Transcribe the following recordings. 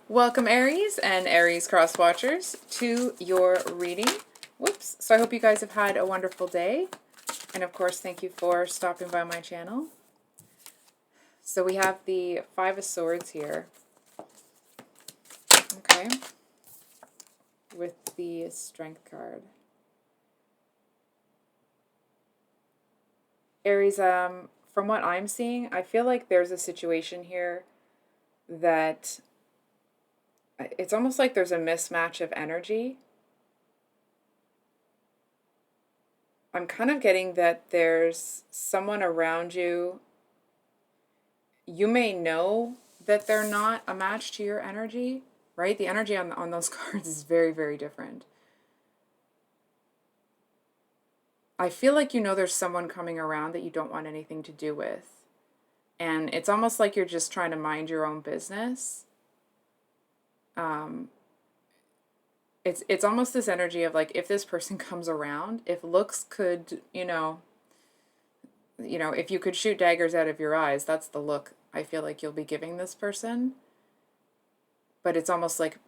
Welcome, Aries and Aries cross watchers, to your reading. Whoops. So I hope you guys have had a wonderful day. And of course, thank you for stopping by my channel. So we have the Five of Swords here. Okay. With the Strength card. Aries, from what I'm seeing, I feel like there's a situation here that it's almost like there's a mismatch of energy. I'm kind of getting that there's someone around you. You may know that they're not a match to your energy, right? The energy on those cards is very, very different. I feel like you know there's someone coming around that you don't want anything to do with. And it's almost like you're just trying to mind your own business. It's almost this energy of like, if this person comes around, if looks could, if you could shoot daggers out of your eyes, that's the look I feel like you'll be giving this person. But it's almost like,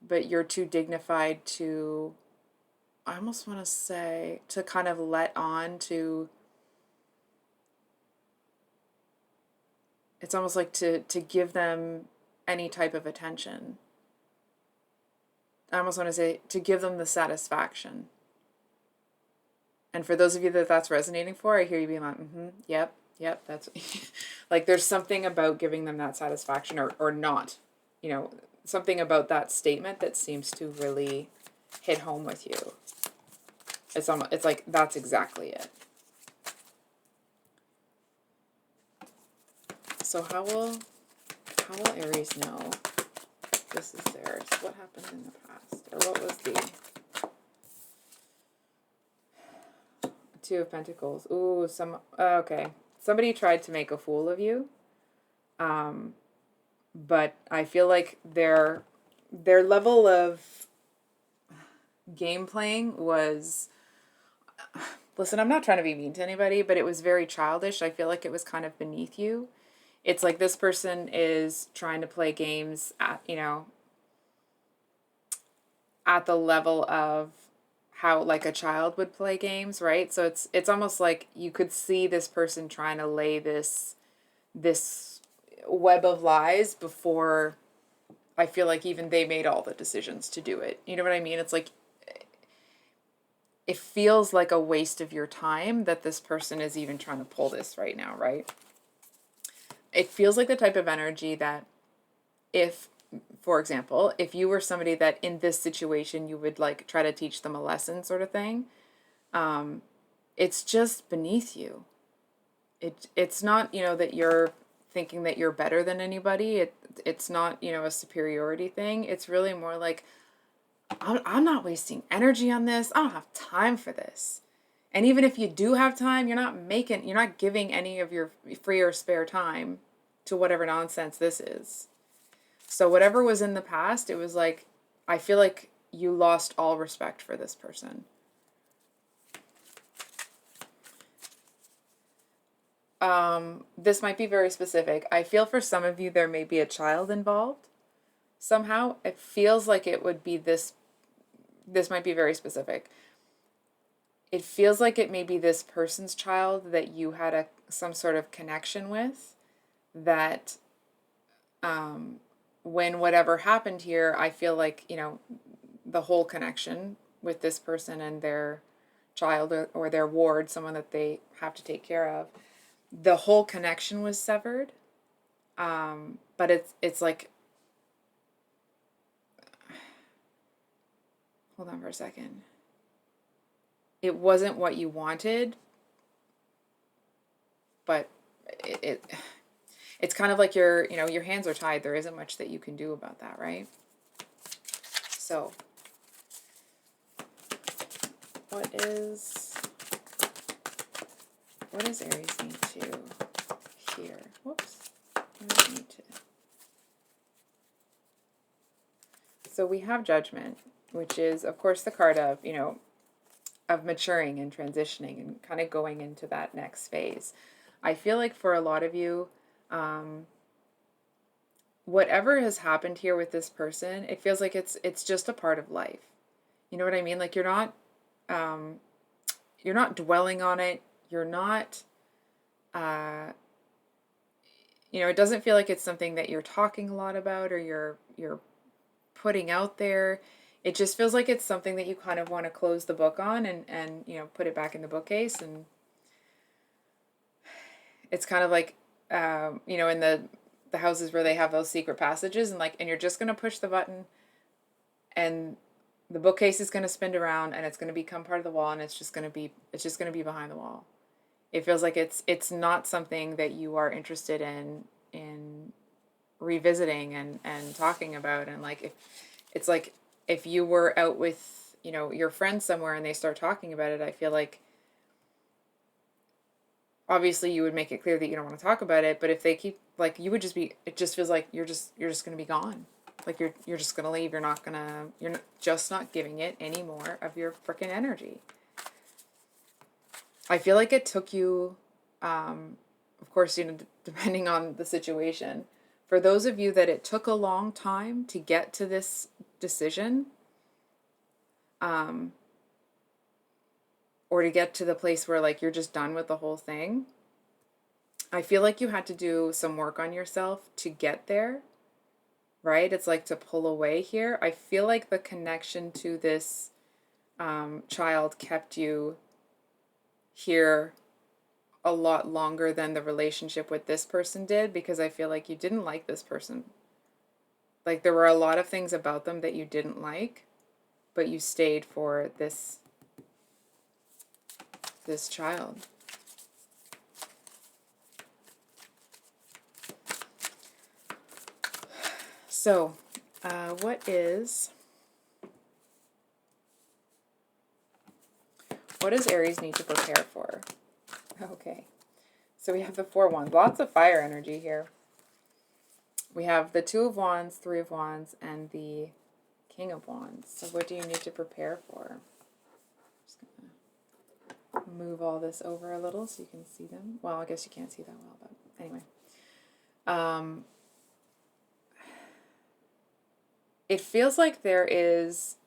but you're too dignified to, I almost want to say, to kind of let on to, it's almost like to give them any type of attention. I almost want to say to give them the satisfaction. And for those of you that that's resonating for, I hear you being like, yep, that's like there's something about giving them that satisfaction or not, something about that statement that seems to really hit home with you. It's like that's exactly it. So how will Aries know this is theirs? What happened in the past? Or what was the Two of Pentacles? Ooh, okay. Somebody tried to make a fool of you. But I feel like their level of game playing was, listen, I'm not trying to be mean to anybody, but it was very childish. I feel like it was kind of beneath you. It's like this person is trying to play games at the level of how like a child would play games, right? So it's almost like you could see this person trying to lay this web of lies before I feel like even they made all the decisions to do it. You know what I mean? It's like it feels like a waste of your time that this person is even trying to pull this right now, right? It feels like the type of energy that if, for example, if you were somebody that in this situation you would like try to teach them a lesson sort of thing, it's just beneath you. It's not, that you're thinking that you're better than anybody. It's not, a superiority thing. It's really more like, I'm not wasting energy on this. I don't have time for this. And even if you do have time, you're not giving any of your free or spare time to whatever nonsense this is. So whatever was in the past, it was like, I feel like you lost all respect for this person. This might be very specific. I feel for some of you, there may be a child involved. Somehow it feels like it would be this might be very specific. It feels like it may be this person's child that you had some sort of connection with, that when whatever happened here, I feel like, the whole connection with this person and their child or their ward, someone that they have to take care of, the whole connection was severed. But it's like, hold on for a second. It wasn't what you wanted, but it's kind of like your hands are tied. There isn't much that you can do about that, right? So, what does Aries need to hear? Whoops. Need to. So we have Judgment, which is, of course, the card of, of maturing and transitioning and kind of going into that next phase. I feel like for a lot of you, whatever has happened here with this person, it feels like it's just a part of life. You know what I mean? Like um you're not dwelling on it. You're not uh it doesn't feel like it's something that you're talking a lot about or you're putting out there. It just feels like it's something that you kind of want to close the book on and put it back in the bookcase. And it's kind of like in the houses where they have those secret passages, and you're just going to push the button, and the bookcase is going to spin around, and it's going to become part of the wall, and it's just going to be behind the wall. It feels like it's not something that you are interested in revisiting and talking about. And like, if it's like if you were out with your friends somewhere and they start talking about it, I feel like obviously you would make it clear that you don't want to talk about it, but if they keep, like, you would just be, it just feels like you're just going to be gone. Like you're just going to leave. You're not, just not giving it any more of your freaking energy. I feel like it took you, of course, depending on the situation, for those of you that it took a long time to get to this decision, um, or to get to the place where like you're just done with the whole thing. I feel like you had to do some work on yourself to get there, right? It's like to pull away here. I feel like the connection to this child kept you here a lot longer than the relationship with this person did, because I feel like you didn't like this person. Like there were a lot of things about them that you didn't like, but you stayed for this child. So, what does Aries need to prepare for? Okay, so we have the Four Wands. Lots of fire energy here. We have the Two of Wands, Three of Wands, and the King of Wands. So what do you need to prepare for? Just gonna move all this over a little so you can see them. Well, I guess you can't see that well, but anyway. It feels like there's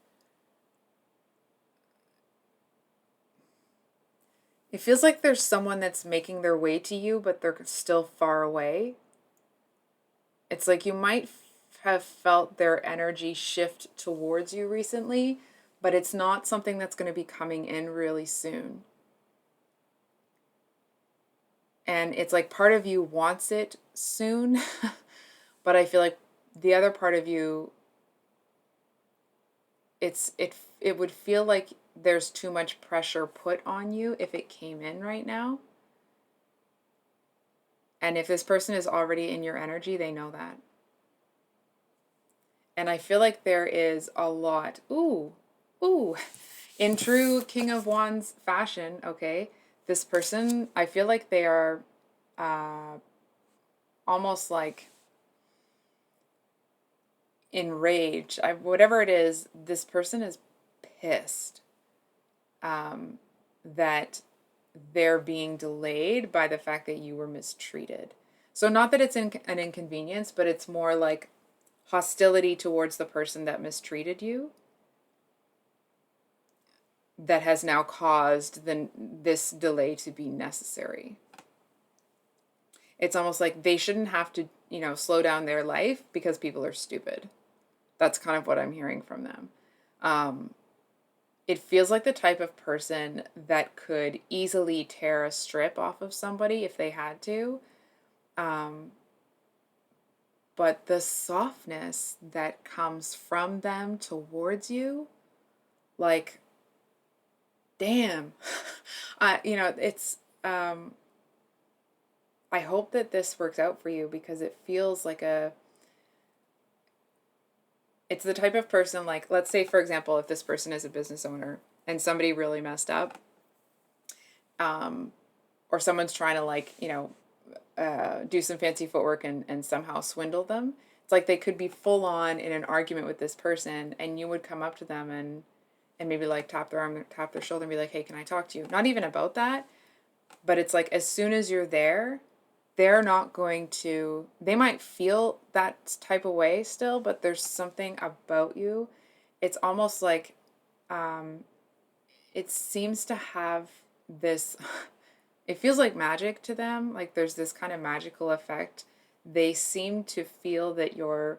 someone that's making their way to you, but they're still far away. It's like you might have felt their energy shift towards you recently, but it's not something that's going to be coming in really soon. And it's like part of you wants it soon, but I feel like the other part of you, it would feel like there's too much pressure put on you if it came in right now. And if this person is already in your energy, they know that. And I feel like there is a lot, in true King of Wands fashion, okay, this person, I feel like they are almost like enraged. Whatever it is, this person is pissed that they're being delayed by the fact that you were mistreated. So not that it's an inconvenience, but it's more like hostility towards the person that mistreated you that has now caused this delay to be necessary. It's almost like they shouldn't have to, slow down their life because people are stupid. That's kind of what I'm hearing from them. It feels like the type of person that could easily tear a strip off of somebody if they had to. But the softness that comes from them towards you, like, damn, it's, I hope that this works out for you, because it feels like it's the type of person, like, let's say, for example, if this person is a business owner and somebody really messed up, or someone's trying to, like, do some fancy footwork and somehow swindle them. It's like they could be full on in an argument with this person, and you would come up to them and maybe like tap their arm, tap their shoulder, and be like, hey, can I talk to you? Not even about that, but it's like as soon as you're there, they're not going to, they might feel that type of way still, but there's something about you. It's almost like it seems to have this, it feels like magic to them. Like there's this kind of magical effect. They seem to feel that your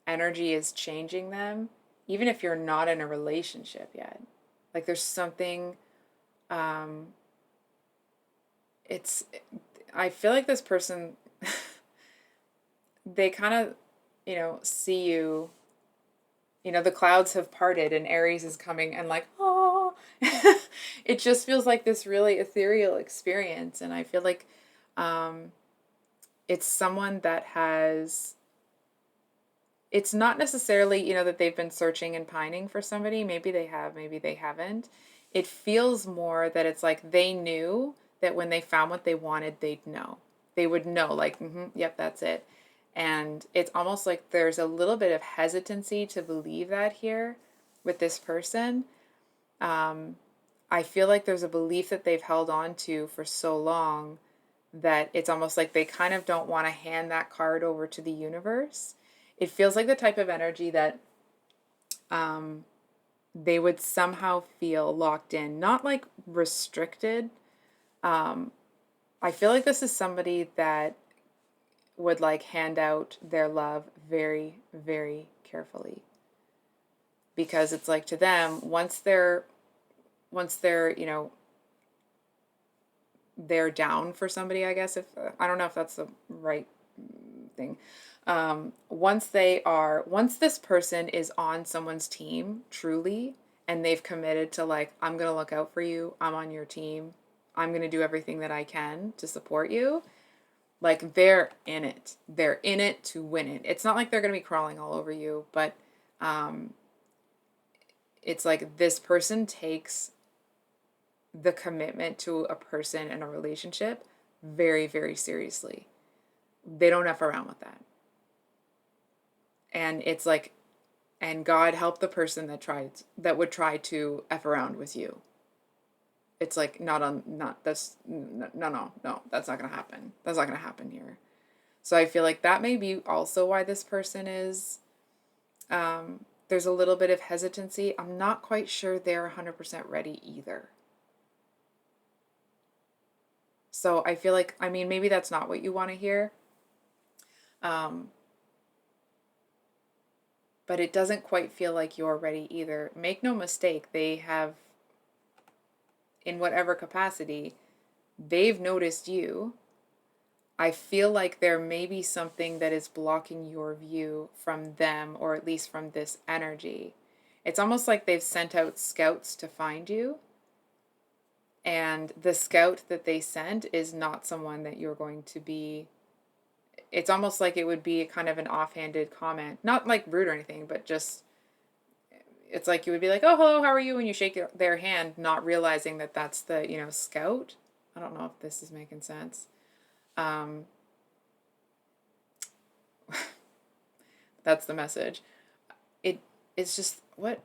energy is changing them, even if you're not in a relationship yet. Like there's something, um, it's, I feel like this person, they kind of, see you, the clouds have parted and Aries is coming and like, oh, it just feels like this really ethereal experience. And I feel like it's someone that has, it's not necessarily, that they've been searching and pining for somebody. Maybe they have, maybe they haven't. It feels more that it's like they knew that when they found what they wanted, they'd know. They would know, like, yep, that's it. And it's almost like there's a little bit of hesitancy to believe that here with this person. I feel like there's a belief that they've held on to for so long that it's almost like they kind of don't want to hand that card over to the universe. It feels like the type of energy that they would somehow feel locked in, not like restricted. I feel like this is somebody that would like hand out their love very, very carefully. Because it's like to them, once they're, they're down for somebody, I guess, if I don't know if that's the right thing. Once this person is on someone's team truly, and they've committed to like, I'm going to look out for you. I'm on your team. I'm going to do everything that I can to support you. Like they're in it. They're in it to win it. It's not like they're going to be crawling all over you, but it's like this person takes the commitment to a person in a relationship very, very seriously. They don't F around with that. And it's like, and God help the person that would try to F around with you. It's like, that's, no, that's not going to happen. That's not going to happen here. So I feel like that may be also why this person is, there's a little bit of hesitancy. I'm not quite sure they're 100% ready either. So I feel like, I mean, maybe that's not what you want to hear. But it doesn't quite feel like you're ready either. Make no mistake, they have, in whatever capacity, they've noticed you. I feel like there may be something that is blocking your view from them, or at least from this energy. It's almost like they've sent out scouts to find you. And the scout that they sent is not someone that you're going to be. It's almost like it would be kind of an offhanded comment. Not like rude or anything, but just, it's like you would be like, oh, hello, how are you? And you shake their hand, not realizing that that's the, scout. I don't know if this is making sense. That's the message. It's just, what?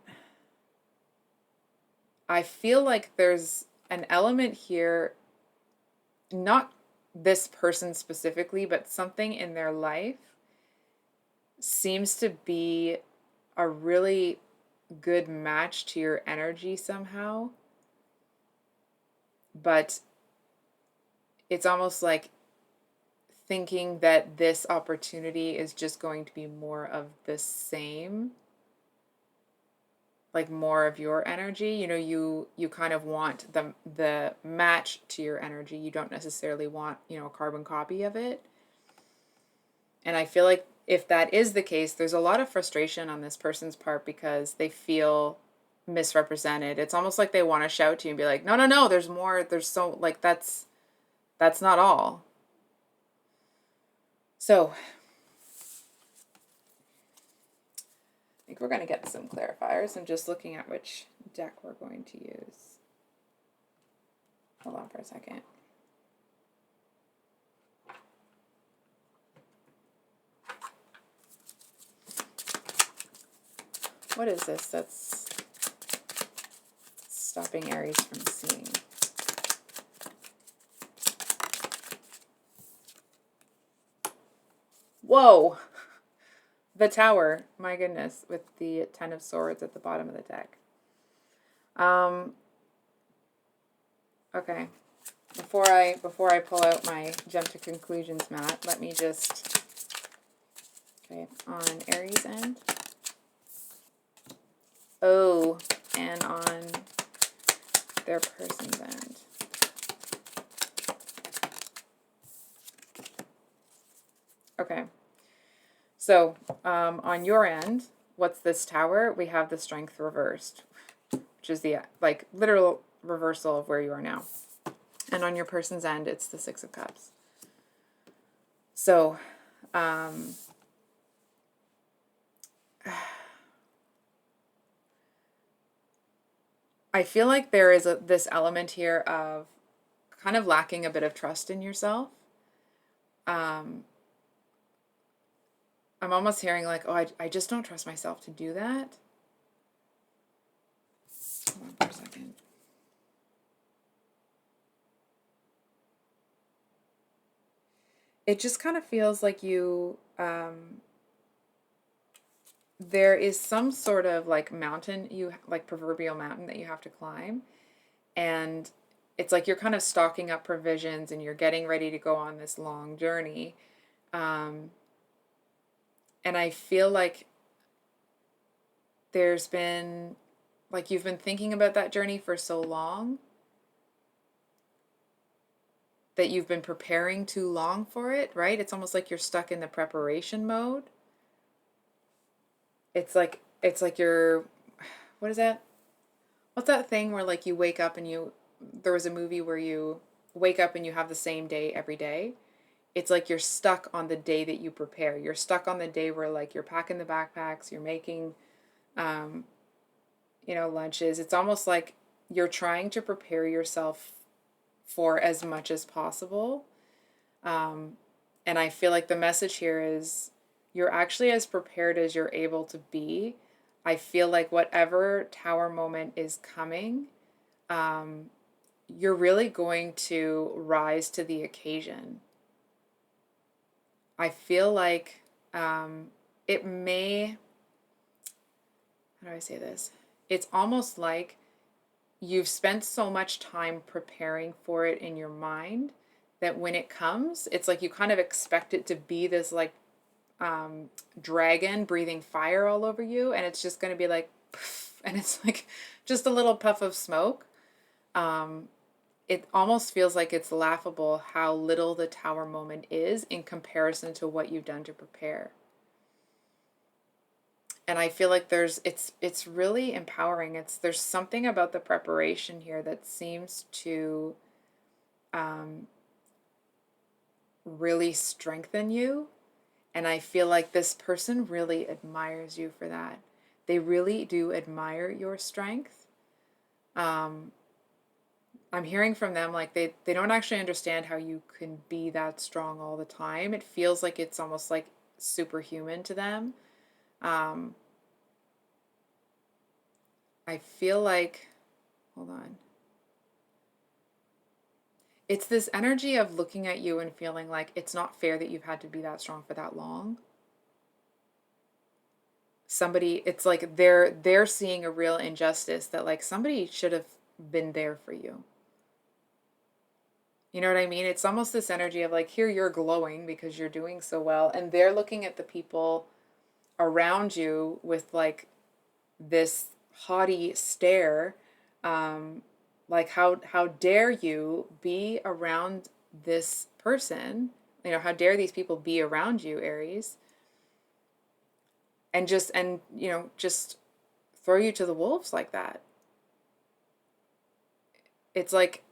I feel like there's an element here, not this person specifically, but something in their life seems to be a really good match to your energy somehow. But it's almost like thinking that this opportunity is just going to be more of the same, like more of your energy. You kind of want the match to your energy. You don't necessarily want, a carbon copy of it. And I feel like if that is the case, there's a lot of frustration on this person's part because they feel misrepresented. It's almost like they want to shout to you and be like, no, there's more. There's so, like, that's not all. So I think we're going to get some clarifiers. I'm just looking at which deck we're going to use. Hold on for a second. What is this that's stopping Aries from seeing? Whoa. The Tower. My goodness. With the Ten of Swords at the bottom of the deck. Okay. Before I pull out my jump to conclusions mat, let me just, okay, on Aries end. Oh, and on their person's end. Okay. So, on your end, what's this Tower? We have the Strength reversed, which is the, like, literal reversal of where you are now. And on your person's end, it's the Six of Cups. So, I feel like there is this element here of kind of lacking a bit of trust in yourself. I'm almost hearing like, oh, I just don't trust myself to do that. Hold on for a second. It just kind of feels like you, there is some sort of like mountain, like proverbial mountain that you have to climb. And it's like you're kind of stocking up provisions and you're getting ready to go on this long journey. And I feel like there's been, like, you've been thinking about that journey for so long that you've been preparing too long for it, right? It's almost like you're stuck in the preparation mode. It's like you're, what is that? What's that thing where like you wake up and there was a movie where you wake up and you have the same day every day. It's like you're stuck on the day that you prepare. You're stuck on the day where like you're packing the backpacks, you're making, lunches. It's almost like you're trying to prepare yourself for as much as possible. And I feel like the message here is you're actually as prepared as you're able to be. I feel like whatever Tower moment is coming, you're really going to rise to the occasion. I feel like it may, how do I say this? It's almost like you've spent so much time preparing for it in your mind that when it comes, it's like you kind of expect it to be this like dragon breathing fire all over you, and it's just going to be like, and it's like just a little puff of smoke. It almost feels like it's laughable how little the Tower moment is in comparison to what you've done to prepare. And I feel like it's really empowering. There's something about the preparation here that seems to really strengthen you. And I feel like this person really admires you for that. They really do admire your strength. I'm hearing from them like they don't actually understand how you can be that strong all the time. It feels like it's almost like superhuman to them. I feel like, hold on. It's this energy of looking at you and feeling like it's not fair that you've had to be that strong for that long. It's like they're seeing a real injustice that like somebody should have been there for you. You know what I mean? It's almost this energy of like, here you're glowing because you're doing so well, and they're looking at the people around you with like this haughty stare, like how dare you be around this person? How dare these people be around you, Aries? And just throw you to the wolves like that. It's like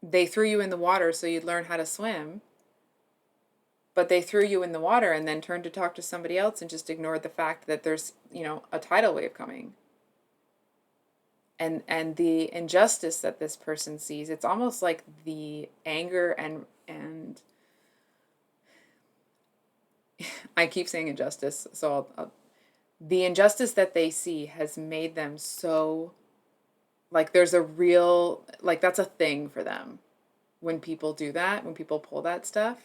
they threw you in the water so you'd learn how to swim, but they threw you in the water and then turned to talk to somebody else and just ignored the fact that there's, a tidal wave coming. And the injustice that this person sees, it's almost like the anger and I keep saying injustice, so the injustice that they see has made them so, like, there's a real, like, that's a thing for them when people do that, when people pull that stuff.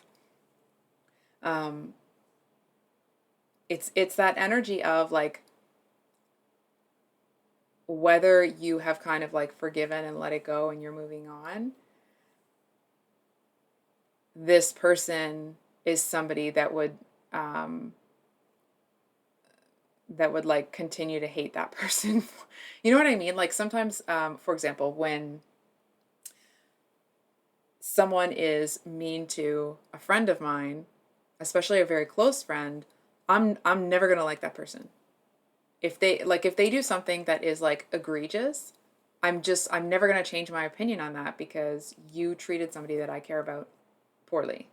Um, it's that energy of like whether you have kind of like forgiven and let it go and you're moving on, this person is somebody um, that would like continue to hate that person. You know what I mean? Like sometimes, for example, when someone is mean to a friend of mine, especially a very close friend, I'm never gonna like that person. If they do something that is like egregious, I'm never gonna change my opinion on that because you treated somebody that I care about poorly,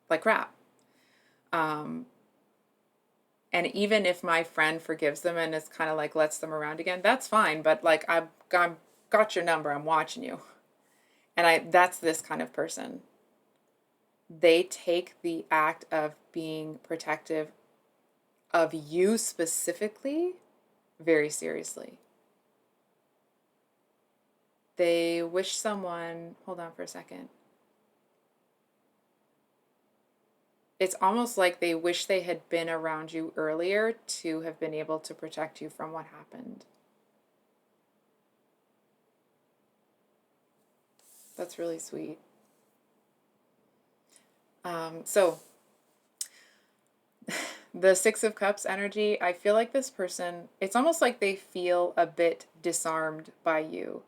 like crap. Um, and even if my friend forgives them and it's kind of like lets them around again, that's fine. But like I've got your number. I'm watching you, and that's this kind of person. They take the act of being protective of you specifically very seriously. They wish someone, hold on for a second. It's almost like they wish they had been around you earlier to have been able to protect you from what happened. That's really sweet. So the Six of Cups energy, I feel like this person, it's almost like they feel a bit disarmed by you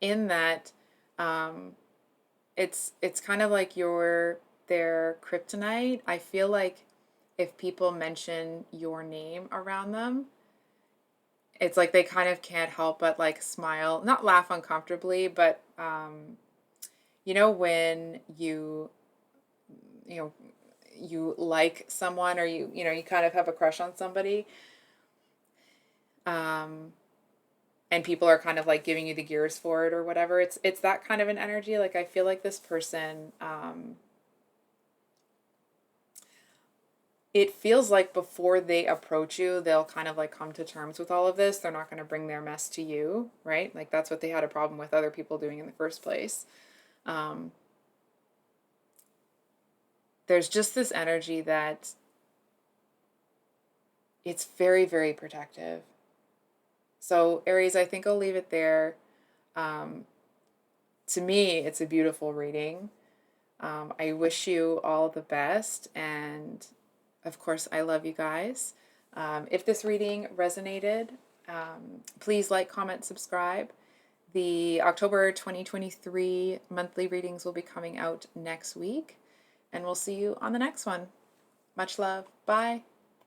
in that um, it's kind of like you're their kryptonite. I feel like if people mention your name around them, it's like they kind of can't help but like smile, not laugh uncomfortably, but you know when you know you like someone or you know you kind of have a crush on somebody, um and people are kind of like giving you the gears for it or whatever. It's that kind of an energy. Like I feel like this person, it feels like before they approach you, they'll kind of like come to terms with all of this. They're not going to bring their mess to you, right? Like that's what they had a problem with other people doing in the first place. Um, there's just this energy that it's very, very protective. So, Aries, I think I'll leave it there. Um, to me, it's a beautiful reading. I wish you all the best. And of course, I love you guys. If this reading resonated, please like, comment, subscribe. The October 2023 monthly readings will be coming out next week. And we'll see you on the next one. Much love. Bye.